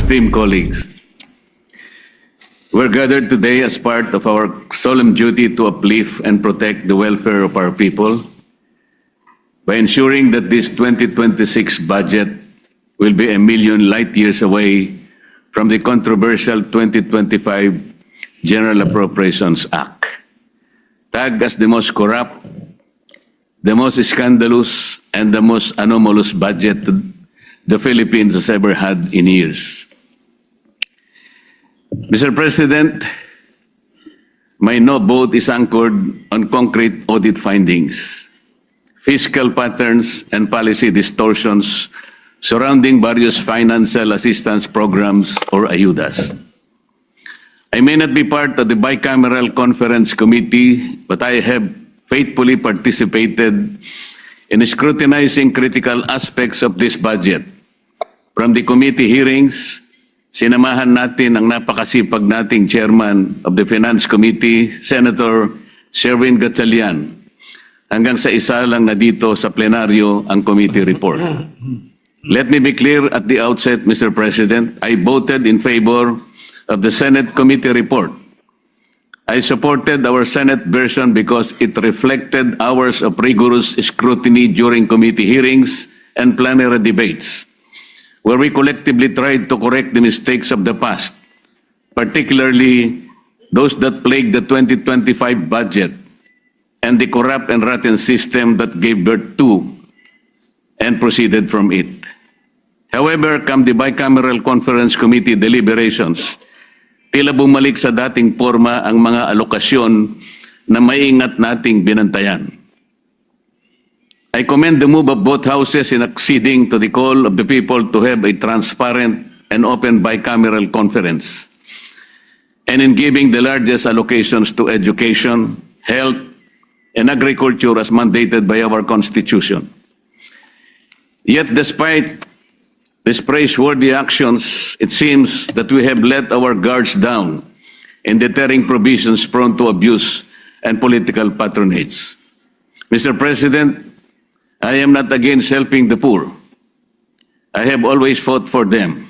esteemed colleagues, we're gathered today as part of our solemn duty to uplift and protect the welfare of our people by ensuring that this 2026 budget will be a million light years away from the controversial 2025 General Appropriations Act, tagged as the most corrupt, the most scandalous, and the most anomalous budget the Philippines has ever had in years. Mr. President, my no vote is anchored on concrete audit findings, fiscal patterns, and policy distortions surrounding various financial assistance programs or ayudas. I may not be part of the bicameral conference committee, but I have faithfully participated in scrutinizing critical aspects of this budget. From the committee hearings, sinamahan natin ang napakasipag nating chairman of the Finance Committee, Senator Sherwin Gatchalian, hanggang sa isa lang na dito sa plenaryo ang committee report. Let me be clear at the outset, Mr. President, I voted in favor of the Senate committee report. I supported our Senate version because it reflected hours of rigorous scrutiny during committee hearings and plenary debates, where we collectively tried to correct the mistakes of the past, particularly those that plagued the 2025 budget and the corrupt and rotten system that gave birth to and proceeded from it. However, come the bicameral conference committee deliberations, tila bumalik sa dating forma ang mga alokasyon na maingat nating binantayan. I commend the move of both houses in acceding to the call of the people to have a transparent and open bicameral conference, and in giving the largest allocations to education, health, and agriculture as mandated by our Constitution. Yet despite these praiseworthy actions, it seems that we have let our guards down in deterring provisions prone to abuse and political patronage. Mr. President, I am not against helping the poor. I have always fought for them.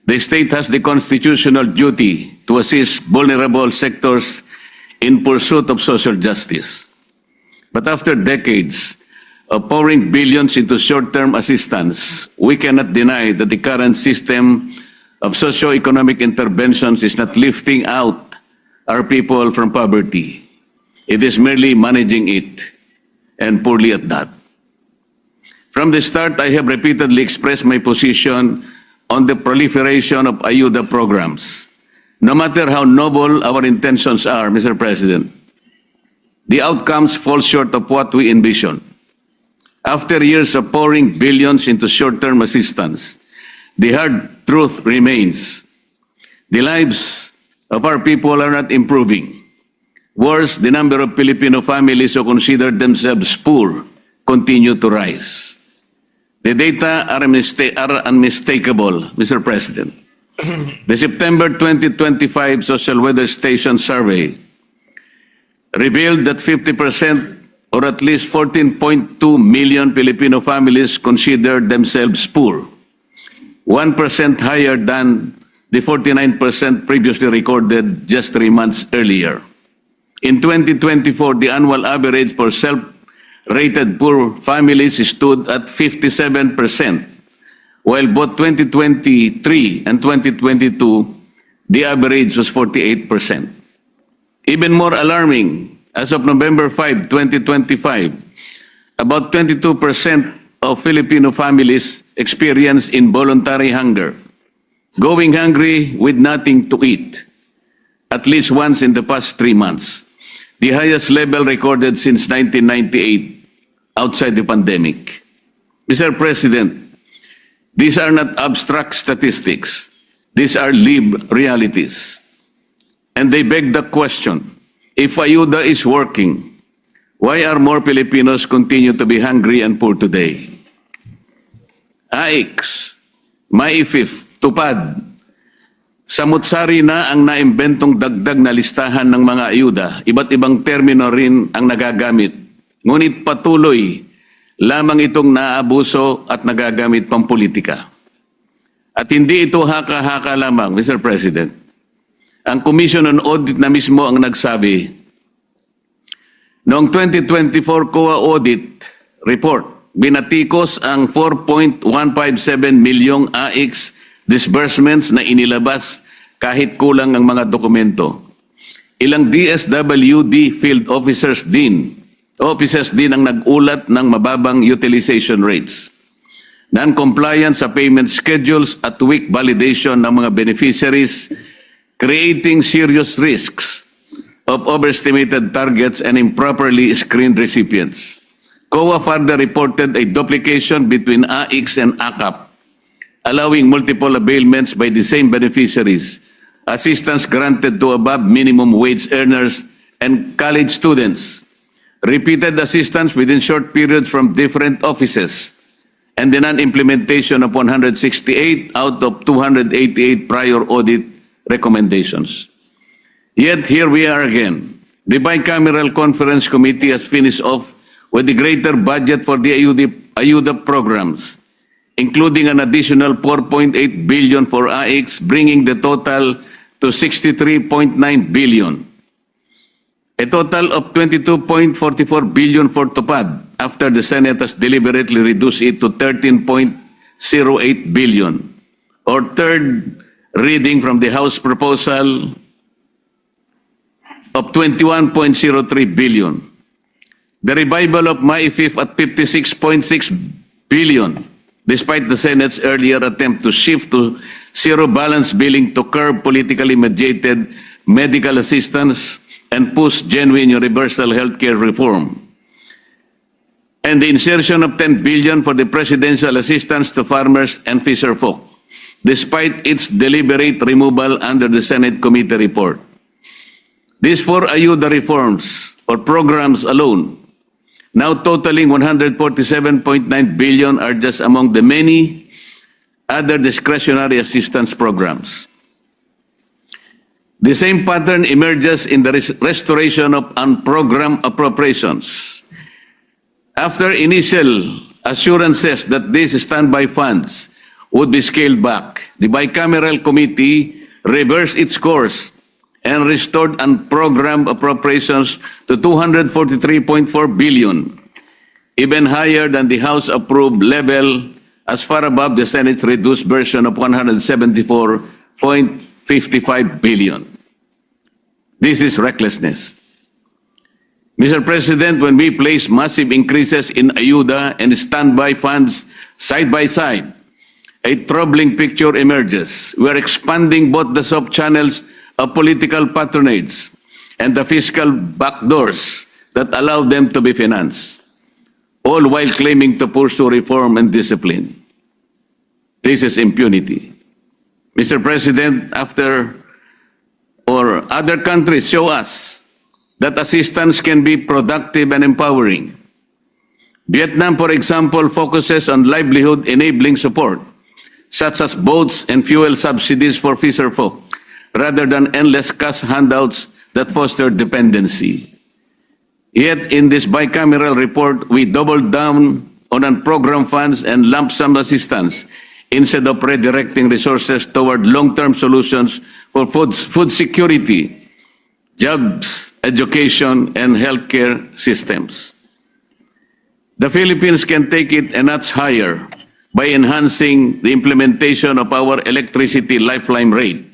The state has the constitutional duty to assist vulnerable sectors in pursuit of social justice. But after decades of pouring billions into short-term assistance, we cannot deny that the current system of socio-economic interventions is not lifting out our people from poverty. It is merely managing it, and poorly at that. From the start, I have repeatedly expressed my position on the proliferation of ayuda programs. No matter how noble our intentions are, Mr. President, the outcomes fall short of what we envision. After years of pouring billions into short-term assistance, the hard truth remains. The lives of our people are not improving. Worse, the number of Filipino families who consider themselves poor continue to rise. The data are unmistakable, Mr. President. The September 2025 Social Weather Station survey revealed that 50% or at least 14.2 million Filipino families consider themselves poor, 1% higher than the 49% previously recorded just 3 months earlier. In 2024, the annual average for self-rated poor families stood at 57%, while both 2023 and 2022, the average was 48%. Even more alarming, as of November 5, 2025, about 22% of Filipino families experience involuntary hunger, going hungry with nothing to eat, at least once in the past 3 months. The highest level recorded since 1998 outside the pandemic. Mr. President, these are not abstract statistics. These are lived realities. And they beg the question, if ayuda is working, why are more Filipinos continue to be hungry and poor today? AIX, MAIFIF, TUPAD, samut-sari na ang naimbentong dagdag na listahan ng mga ayuda. Iba't ibang termino rin ang nagagamit. Ngunit patuloy lamang itong naabuso at nagagamit pampolitika. At hindi ito haka-haka lamang, Mr. President. Ang Commission on Audit na mismo ang nagsabi, noong 2024 COA Audit Report, binatikos ang 4.157 milyong AIX disbursements na inilabas kahit kulang ang mga dokumento. Ilang DSWD field officers din ang nag-ulat ng mababang utilization rates. Non-compliance sa payment schedules at weak validation ng mga beneficiaries, creating serious risks of overestimated targets and improperly screened recipients. COA further reported a duplication between AIX and ACAP, allowing multiple availments by the same beneficiaries, assistance granted to above minimum wage earners and college students, repeated assistance within short periods from different offices, and the non-implementation of 168 out of 288 prior audit recommendations. Yet here we are again. The Bicameral Conference Committee has finished off with the greater budget for the AYUDA programs, including an additional 4.8 billion for AIX, bringing the total to 63.9 billion. A total of 22.44 billion for TUPAD, after the Senate has deliberately reduced it to 13.08 billion, or third reading from the House proposal of 21.03 billion. The revival of MyFIF at 56.6 billion, despite the Senate's earlier attempt to shift to zero balance billing to curb politically mediated medical assistance and push genuine universal healthcare reform. And the insertion of 10 billion for the presidential assistance to farmers and fisherfolk, despite its deliberate removal under the Senate committee report. These four AYUDA reforms or programs alone, now totaling 147.9 billion, are just among the many other discretionary assistance programs. The same pattern emerges in the restoration of unprogrammed appropriations. After initial assurances that these standby funds would be scaled back, the bicameral committee reversed its course and restored unprogrammed appropriations to 243.4 billion, even higher than the House-approved level, as far above the Senate's reduced version of 174.55 billion. This is recklessness. Mr. President, when we place massive increases in AYUDA and standby funds side by side, a troubling picture emerges. We are expanding both the soft channels of political patronage and the fiscal backdoors that allow them to be financed, all while claiming to pursue reform and discipline. This is impunity. Mr. President, other countries show us that assistance can be productive and empowering. Vietnam, for example, focuses on livelihood-enabling support, such as boats and fuel subsidies for fisherfolk, rather than endless cash handouts that foster dependency. Yet in this bicameral report, we doubled down on unprogrammed funds and lump sum assistance instead of redirecting resources toward long-term solutions for food security, jobs, education, and healthcare systems. The Philippines can take it a notch higher by enhancing the implementation of our electricity lifeline rate.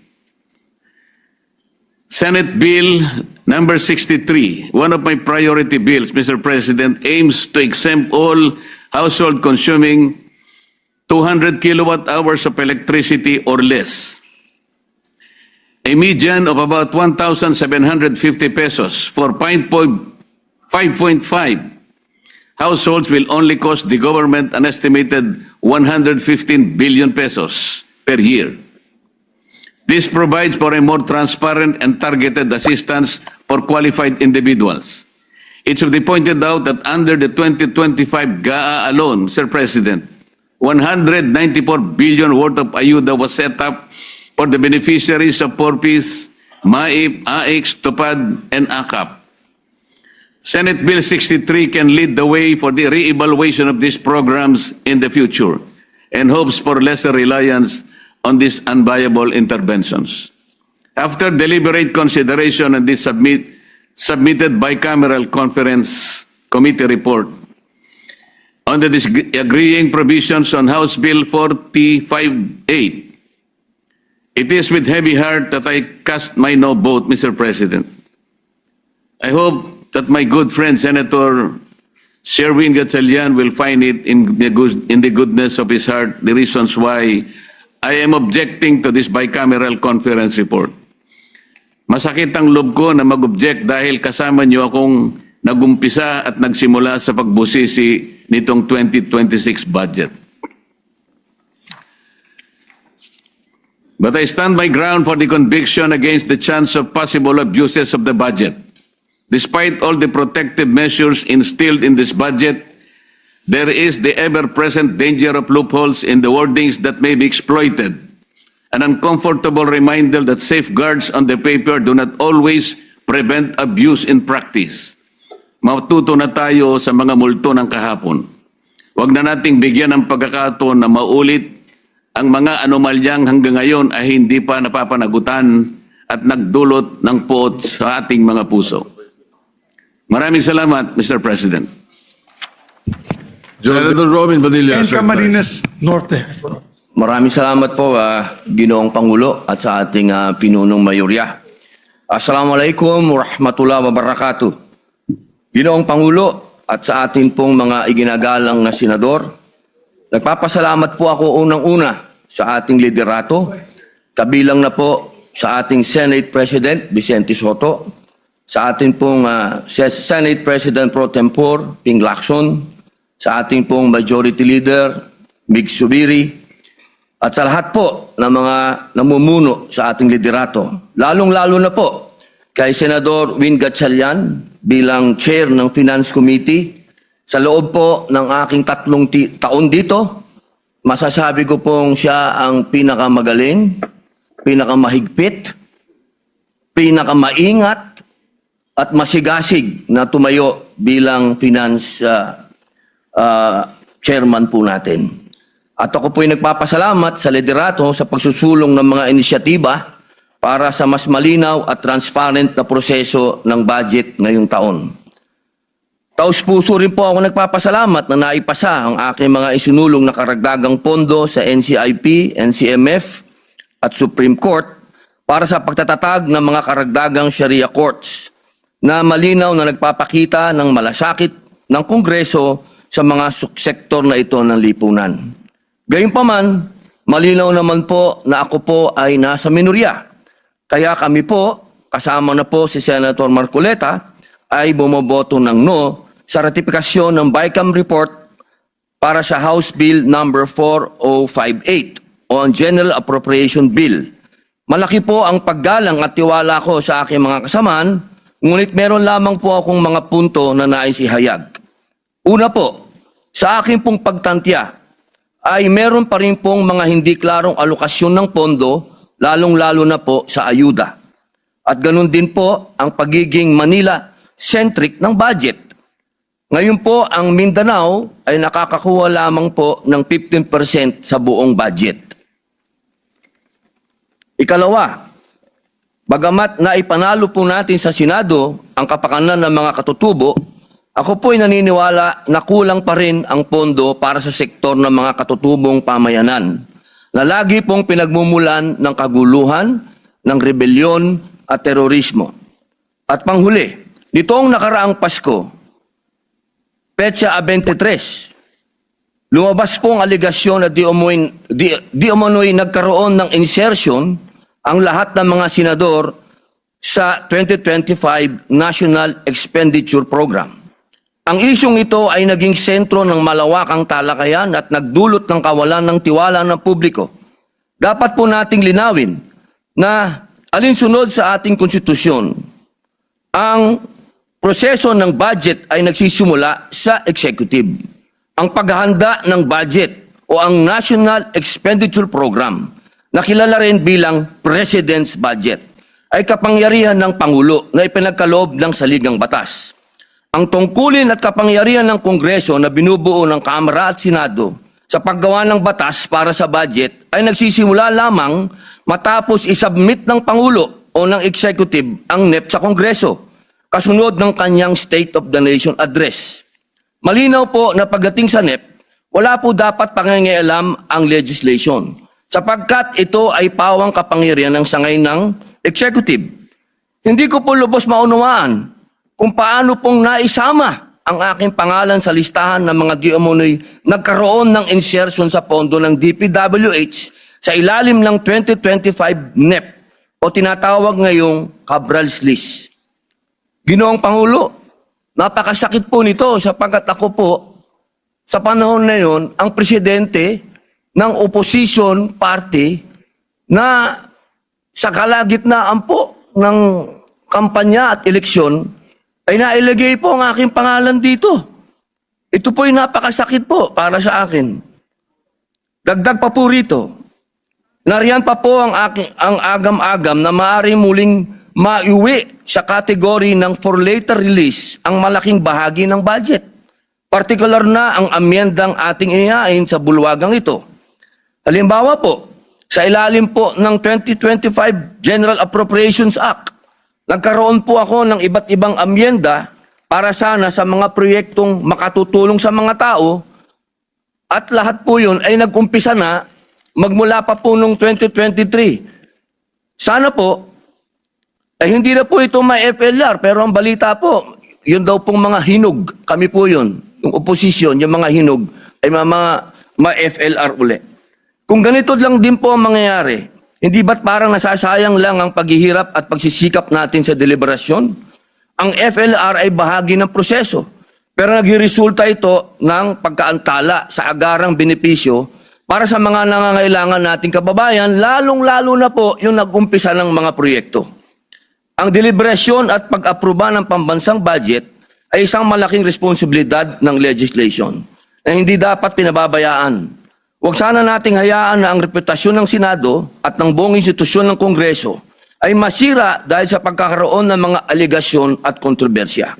Senate Bill number 63, one of my priority bills, Mr. President, aims to exempt all household consuming 200 kilowatt hours of electricity or less. A median of about 1,750 pesos for 5.5 households will only cost the government an estimated 115 billion pesos per year. This provides for a more transparent and targeted assistance for qualified individuals. It should be pointed out that under the 2025 GAA alone, Mr. President, 194 billion worth of ayuda was set up for the beneficiaries of PORPIS, MAIP, AIX, TUPAD, and ACAP. Senate Bill 63 can lead the way for the re-evaluation of these programs in the future and hopes for lesser reliance on these unviable interventions. After deliberate consideration and this submitted bicameral conference committee report on the disagreeing provisions on House Bill 458, it is with heavy heart that I cast my no vote, Mr. President. I hope that my good friend Senator Sherwin Gatchalian will find it in the goodness of his heart the reasons why I am objecting to this bicameral conference report. Masakit ang loob ko na mag-object dahil kasama niyo akong nagumpisa at nagsimula sa pagbusisi nitong 2026 budget. But I stand my ground for the conviction against the chance of possible abuses of the budget. Despite all the protective measures instilled in this budget, there is the ever-present danger of loopholes in the wordings that may be exploited. An uncomfortable reminder that safeguards on the paper do not always prevent abuse in practice. Matuto na tayo sa mga multo ng kahapon. Huwag na nating bigyan ng pagkakataon na maulit ang mga anomalyang hanggang ngayon ay hindi pa napapanagutan at nagdulot ng puot sa ating mga puso. Maraming salamat, Mr. President. Senator Robin Padilla. And Camarines Norte. Maraming salamat po, Ginoong Pangulo at sa ating pinunong mayorya. Assalamualaikum warahmatullahi wabarakatuh. Ginoong Pangulo at sa ating pong mga iginagalang na senador, nagpapasalamat po ako unang-una sa ating liderato, kabilang na po sa ating Senate President Vicente Sotto, sa ating pong Senate President Pro Tempore Ping Lacson, sa ating pong Majority Leader Mig Subiri, at sa lahat po ng mga namumuno sa ating liderato, lalong-lalo na po kay Senador Win Gatchalian bilang Chair ng Finance Committee. Sa loob po ng aking 3 taon dito, masasabi ko pong siya ang pinakamagaling, pinakamahigpit, pinakamaingat at masigasig na tumayo bilang Finance Chairman po natin. At ako po'y nagpapasalamat sa liderato sa pagsusulong ng mga inisyatiba para sa mas malinaw at transparent na proseso ng budget ngayong taon. Taus-puso rin po ako nagpapasalamat na naipasa ang aking mga isinulong na karagdagang pondo sa NCIP, NCMF at Supreme Court para sa pagtatatag ng mga karagdagang Sharia courts na malinaw na nagpapakita ng malasakit ng Kongreso sa mga sektor na ito ng lipunan. Gayunpaman, malinaw naman po na ako po ay nasa minorya. Kaya kami po, kasama na po si Senator Marcoleta, ay bumoboto ng no sa ratifikasyon ng BICAM report para sa House Bill number 4058 on General Appropriation Bill. Malaki po ang paggalang at tiwala ko sa aking mga kasamaan, ngunit meron lamang po akong mga punto na nais ihayag. Una po, sa aking pong pagtantya, ay meron pa rin pong mga hindi klarong alokasyon ng pondo, lalong-lalo na po sa ayuda. At ganun din po ang pagiging Manila-centric ng budget. Ngayon po, ang Mindanao ay nakakakuha lamang po ng 15% sa buong budget. Ikalawa, bagamat naipanalo po natin sa Senado ang kapakanan ng mga katutubo, ako po'y naniniwala na kulang pa rin ang pondo para sa sektor ng mga katutubong pamayanan na lagi pong pinagmumulan ng kaguluhan, ng rebelyon at terorismo. At panghuli, nitong nakaraang Pasko, Petsa 23, lumabas pong aligasyon na di umano'y nagkaroon ng insertion ang lahat ng mga senador sa 2025 National Expenditure Program. Ang isyong ito ay naging sentro ng malawakang talakayan at nagdulot ng kawalan ng tiwala ng publiko. Dapat po nating linawin na alinsunod sa ating konstitusyon, ang proseso ng budget ay nagsisimula sa executive. Ang paghahanda ng budget o ang National Expenditure Program, na kilala rin bilang President's Budget, ay kapangyarihan ng Pangulo na ipinagkaloob ng saligang batas. Ang tungkulin at kapangyarihan ng Kongreso na binubuo ng Kamara at Senado sa paggawa ng batas para sa budget ay nagsisimula lamang matapos isubmit ng Pangulo o ng Executive ang NEP sa Kongreso, kasunod ng kanyang State of the Nation Address. Malinaw po na pagdating sa NEP, wala po dapat pangingialam ang legislation sapagkat ito ay pawang kapangyarihan ng sangay ng Executive. Hindi ko po lubos maunawaan kung paano pong naisama ang aking pangalan sa listahan ng mga di umunoy nagkaroon ng insertion sa pondo ng DPWH sa ilalim ng 2025 NEP o tinatawag ngayong Cabral's List. Ginoong Pangulo, napakasakit po nito sapagkat ako po sa panahon na yon ang presidente ng opposition party na sa kalagitnaan po ng kampanya at eleksyon ay nailagay po ang aking pangalan dito. Ito po'y napakasakit po para sa akin. Dagdag pa po rito, nariyan pa po ang agam-agam na maaaring muling maiuwi sa kategory ng for later release ang malaking bahagi ng budget. Partikular na ang amyendang ating inihain sa bulwagang ito. Halimbawa po, sa ilalim po ng 2025 General Appropriations Act, nagkaroon po ako ng iba't ibang amyenda para sana sa mga proyektong makatutulong sa mga tao at lahat po yun ay nag-umpisa na magmula pa po noong 2023. Sana po, ay hindi na po ito may FLR, pero ang balita po, yun daw pong mga hinog, kami po yun, yung opposition, yung mga hinog, ay mga FLR uli. Kung ganito lang din po ang mangyayari, hindi ba't parang nasasayang lang ang paghihirap at pagsisikap natin sa deliberasyon? Ang FLR ay bahagi ng proseso, pero nagresulta ito ng pagkaantala sa agarang benepisyo para sa mga nangangailangan nating kababayan, lalong-lalo na po yung nag-umpisa ng mga proyekto. Ang deliberasyon at pag-aproba ng pambansang budget ay isang malaking responsibilidad ng legislation na hindi dapat pinababayaan. Huwag sana nating hayaan na ang reputasyon ng Senado at ng buong institusyon ng Kongreso ay masira dahil sa pagkakaroon ng mga aligasyon at kontrobersya.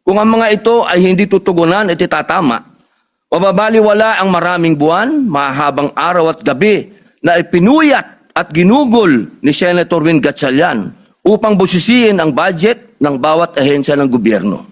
Kung ang mga ito ay hindi tutugunan at itatama, mababaliwala ang maraming buwan, mahabang araw at gabi na ipinuyat at ginugol ni Senator Win Gatchalian upang busisiin ang budget ng bawat ahensya ng gobyerno.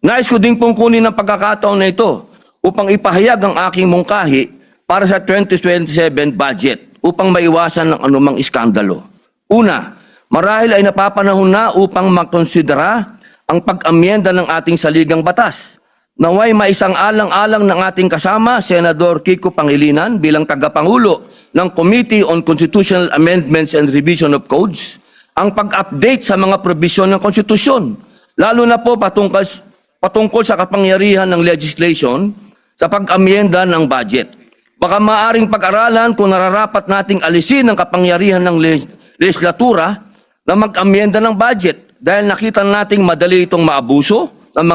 Nais ko din pong kunin ang pagkakataon na ito upang ipahayag ang aking mungkahi para sa 2027 budget upang maiwasan ng anumang iskandalo. Una, marahil ay napapanahon na upang makonsidera ang pag-amyenda ng ating saligang batas. Naway maisang-alang-alang ng ating kasama, Senador Kiko Pangilinan bilang tagapangulo ng Committee on Constitutional Amendments and Revision of Codes, ang pag-update sa mga probisyon ng konstitusyon, lalo na po patungkol sa kapangyarihan ng legislation sa pag-amyenda ng budget. Baka maaring pag-aralan kung nararapat nating alisin ang kapangyarihan ng legislatura na mag-amyenda ng budget dahil nakita nating madali itong maabuso ng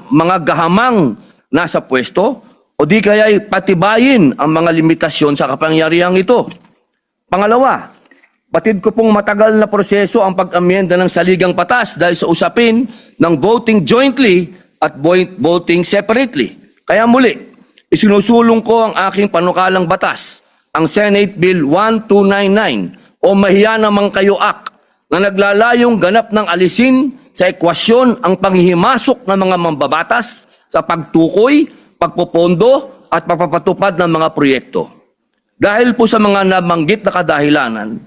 mga gahamang nasa pwesto o di kaya'y patibayin ang mga limitasyon sa kapangyarihang ito. Pangalawa, batid ko pong matagal na proseso ang pag-amyenda ng saligang batas dahil sa usapin ng voting jointly at voting separately. Kaya muli, isinusulong ko ang aking panukalang batas, ang Senate Bill 1299 o Mahiya Namang Kayo Act na naglalayong ganap ng alisin sa ekwasyon ang panghihimasok ng mga mambabatas sa pagtukoy, pagpopondo at pagpapatupad ng mga proyekto. Dahil po sa mga nabanggit na kadahilanan,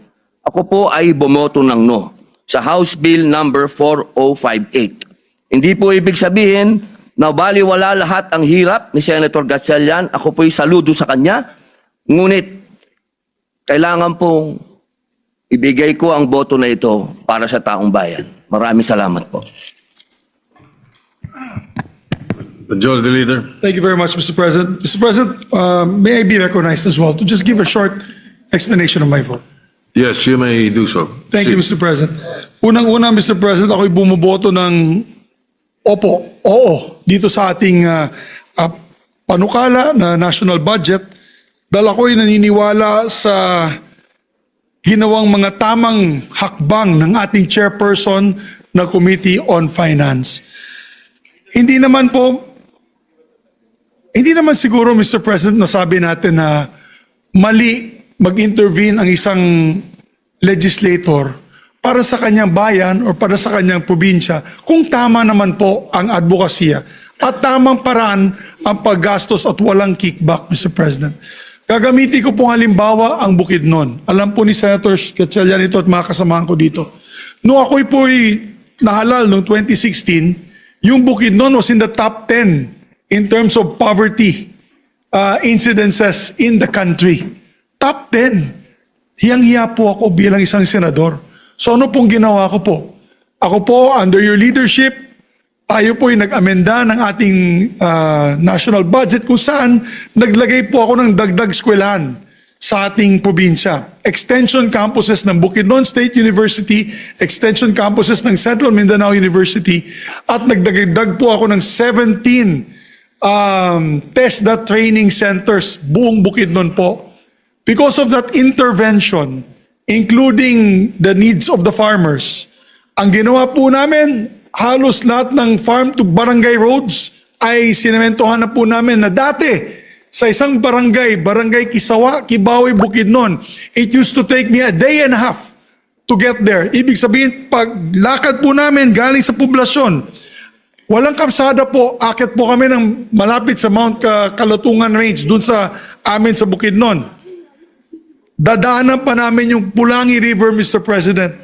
ako po ay bumoto ng no sa House Bill number 4058. Hindi po ibig sabihin na baliwala lahat ang hirap ni Senator Gatchalian. Ako po'y saludo sa kanya. Ngunit, kailangan pong ibigay ko ang boto na ito para sa taong bayan. Maraming salamat po. Majority Leader. Thank you very much, Mr. President. Mr. President, may I be recognized as well to just give a short explanation of my vote? Yes, you may do so. Thank you, Mr. President. Unang-una, Mr. President, ako'y bumoboto ng oo, dito sa ating panukala na national budget dahil ako'y naniniwala sa ginawang mga tamang hakbang ng ating chairperson ng Committee on Finance. Hindi naman po hindi naman siguro, Mr. President, nasabi natin na mali mag-intervene ang isang legislator para sa kanyang bayan o para sa kanyang probinsya kung tama naman po ang advokasya at tamang paraan ang paggastos at walang kickback, Mr. President. Gagamitin ko pong halimbawa ang Bukidnon. Alam po ni Senator Gatchalian ito at mga kasamahan ko dito. Noong ako'y po'y nahalal noong 2016, yung Bukidnon was in the top 10 in terms of poverty incidences in the country. Top 10. Hiyang-hiya po ako bilang isang senador. So ano pong ginawa ko po? Ako po, under your leadership, tayo po ay nag-amenda ng ating national budget kung saan naglagay po ako ng dagdag eskwelahan sa ating probinsya. Extension campuses ng Bukidnon State University, extension campuses ng Central Mindanao University, at nagdagdag po ako ng 17 TESDA training centers buong Bukidnon po. Because of that intervention, including the needs of the farmers, ang ginawa po namin, halos lahat ng farm to barangay roads ay sinementohan na po namin na dati sa isang barangay, Barangay Kisawa, Kibawe, Bukidnon, it used to take me a day and a half to get there. Ibig sabihin, pag lakad po namin galing sa poblasyon, walang kalsada po, akit po kami ng malapit sa Mount Kalatungan Range, dun sa amin sa Bukidnon. Dadaanan pa namin yung Pulangi River, Mr. President.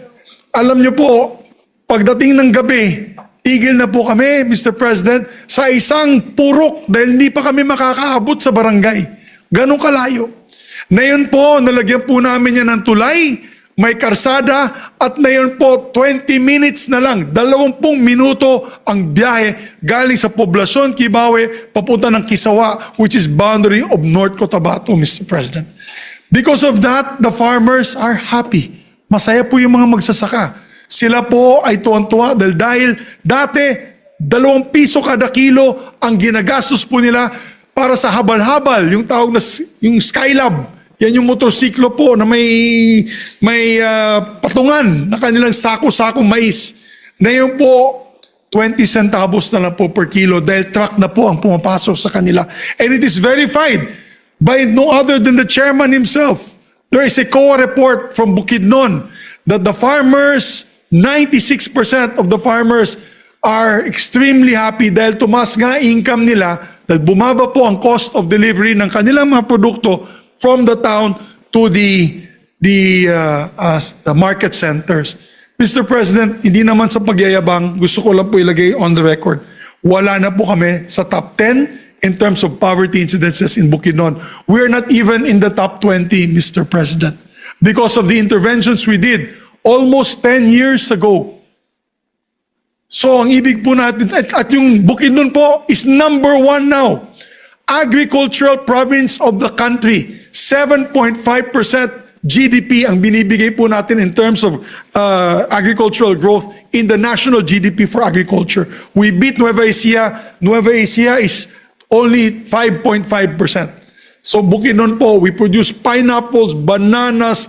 Alam niyo po, pagdating ng gabi, tigil na po kami, Mr. President, sa isang purok dahil hindi pa kami makakaabot sa barangay. Ganong kalayo. Ngayon po, nalagyan po namin yan ng tulay, may karsada, at ngayon po, 20 minutes na lang, 20 minuto ang biyahe galing sa poblasyon, Kibawe, papunta ng Kisawa, which is boundary of North Cotabato, Mr. President. Because of that, the farmers are happy. Masaya po yung mga magsasaka. Sila po ay tuwan-tuwa dahil dati 2 piso kada kilo ang ginagastos po nila para sa habal-habal, yung tawag na yung Skylab. Yan yung motorsiklo po na may patungan na kanilang sako-sakong mais. Ngayon po, 20 centavos na lang po per kilo dahil truck na po ang pumapasok sa kanila. And it is verified by no other than the chairman himself. There is a COA report from Bukidnon that the farmers, 96% of the farmers are extremely happy dahil tumas nga income nila, dahil bumaba po ang cost of delivery ng kanilang mga produkto from the town to the market centers. Mr. President, hindi naman sa pagyayabang, gusto ko lang po ilagay on the record, wala na po kami sa top 10 in terms of poverty incidences in Bukidnon. We are not even in the top 20, Mr. President, because of the interventions we did almost 10 years ago. So ang ibig po natin, at yung Bukidnon po is number 1 now. Agricultural province of the country, 7.5% GDP ang binibigay po natin in terms of agricultural growth in the national GDP for agriculture. We beat Nueva Ecija. Nueva Ecija is only 5.5%. So Bukidnon po, we produce pineapples, bananas,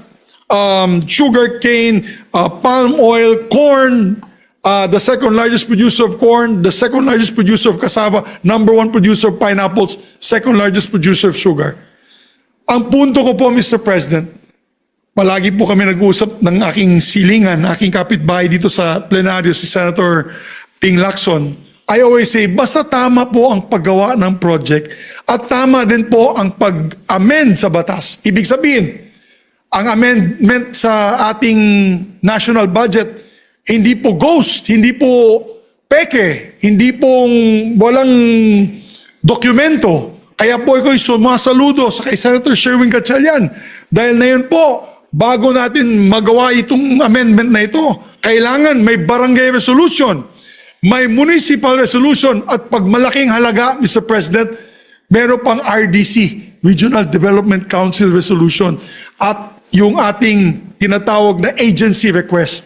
sugarcane, palm oil, corn, the second largest producer of corn, the second largest producer of cassava, number 1 producer of pineapples, second largest producer of sugar. Ang punto ko po, Mr. President, palagi po kami nag-uusap ng aking silingan, aking kapitbahay dito sa plenaryo, si Senator Ping Lacson. I always say, basta tama po ang paggawa ng project at tama din po ang pag-amend sa batas. Ibig sabihin, ang amendment sa ating national budget, hindi po ghost, hindi po peke, hindi pong walang dokumento. Kaya po ako'y sumasaludo sa kay Senator Sherwin Gatchalian. Dahil na yun po, bago natin magawa itong amendment na ito, kailangan may barangay resolution, may municipal resolution, at pag malaking halaga, Mr. President, meron pang RDC, Regional Development Council resolution, at yung ating tinatawag na agency request.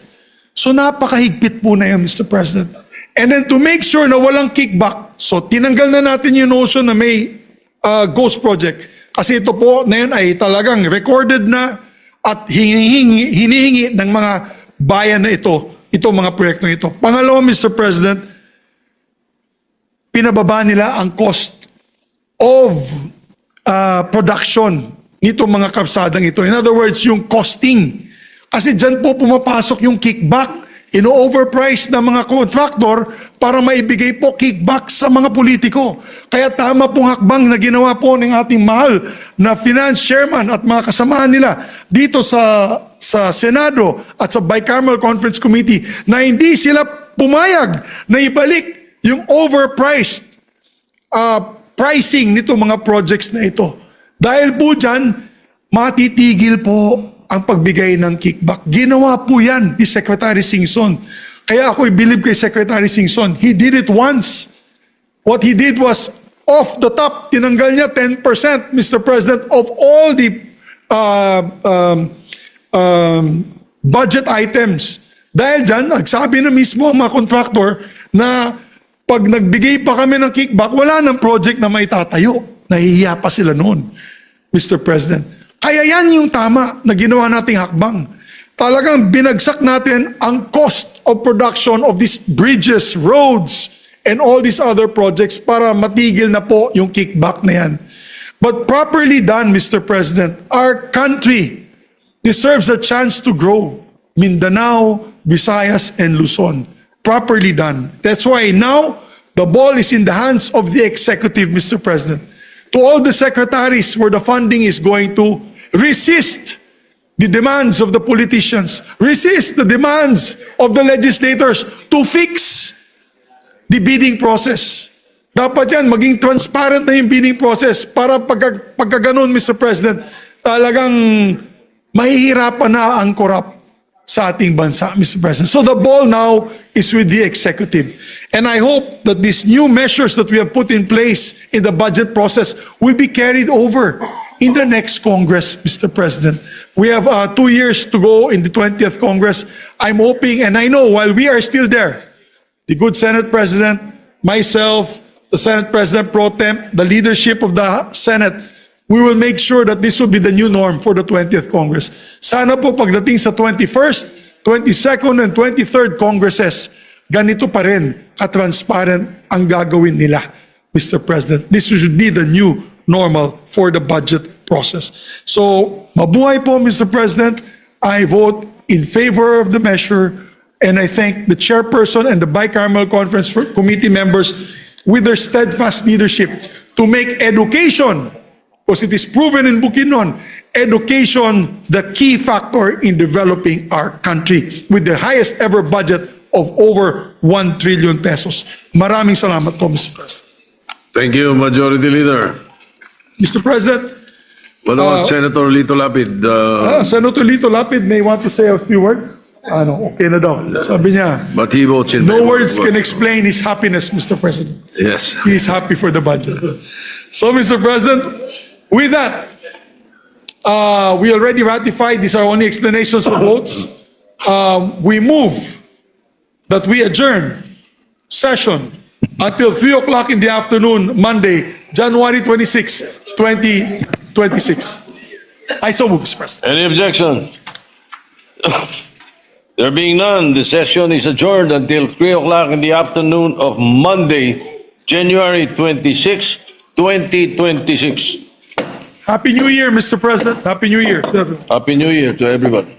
So napakahigpit po na yan, Mr. President. And then to make sure na walang kickback, so tinanggal na natin yung notion na may ghost project. Kasi ito po na yun ay talagang recorded na at hinihingi ng mga bayan na itong mga proyektong ito. Pangalawa, Mr. President, pinababa nila ang cost of production nito mga kalsadang ito. In other words, yung costing. Kasi dyan po pumapasok yung kickback. Ino-overprice ng mga contractor para maibigay po kickback sa mga politiko. Kaya tama pong hakbang na ginawa po ng ating mahal na finance chairman at mga kasamahan nila dito sa Senado at sa Bicameral Conference Committee na hindi sila pumayag na ibalik yung overpriced pricing nito mga projects na ito. Dahil po dyan, matitigil po ang pagbigay ng kickback. Ginawa po yan ni Secretary Singson. Kaya ako believe kay Secretary Singson. He did it once. What he did was off the top, tinanggal niya 10%, Mr. President, of all the budget items. Dahil dyan, nagsabi na mismo ang mga contractor na pag nagbigay pa kami ng kickback, wala ng project na may tatayo. Nahihiya pa sila noon, Mr. President. Kaya yan yung tama na ginawa nating hakbang. Talagang binagsak natin ang cost of production of these bridges, roads, and all these other projects para matigil na po yung kickback na yan. But properly done, Mr. President, our country deserves a chance to grow. Mindanao, Visayas, and Luzon. Properly done. That's why now the ball is in the hands of the executive, Mr. President. To all the secretaries where the funding is going to, resist the demands of the politicians, resist the demands of the legislators to fix the bidding process. Dapat yan, maging transparent na yung bidding process para pagka ganun, Mr. President, talagang mahihirapan na ang corrupt sa ating bansa, Mr. President. So the ball now is with the executive. And I hope that these new measures that we have put in place in the budget process will be carried over in the next Congress, Mr. President. We have 2 years to go in the 20th Congress. I'm hoping, and I know while we are still there, the good Senate President, myself, the Senate President Pro Tem, the leadership of the Senate, we will make sure that this will be the new norm for the 20th Congress. Sana po pagdating sa 21st, 22nd, and 23rd Congresses, ganito pa rin ka-transparent ang gagawin nila, Mr. President. This should be the new normal for the budget process. So, mabuhay po, Mr. President. I vote in favor of the measure, and I thank the chairperson and the Bicameral Conference Committee members with their steadfast leadership to make education, because it is proven in Bukidnon, education the key factor in developing our country with the highest ever budget of over 1 trillion pesos. Maraming salamat po, Mr. President. Thank you, Majority Leader. Mr. President, What about Senator Lito Lapid? Senator Lito Lapid may want to say a few words. Ano, okay na daw. Sabi niya, But he votes in no favor. words can explain his happiness, Mr. President. Yes. He is happy for the budget. So, Mr. President, with that, we already ratified. These are only explanations of votes. We move that we adjourn session until 3 o'clock in the afternoon, Monday, January 26, 2026. I so move, Mr. President. Any objection? There being none, the session is adjourned until 3 o'clock in the afternoon of Monday, January 26, 2026. Happy New Year, Mr. President. Happy New Year. Happy New Year to everyone.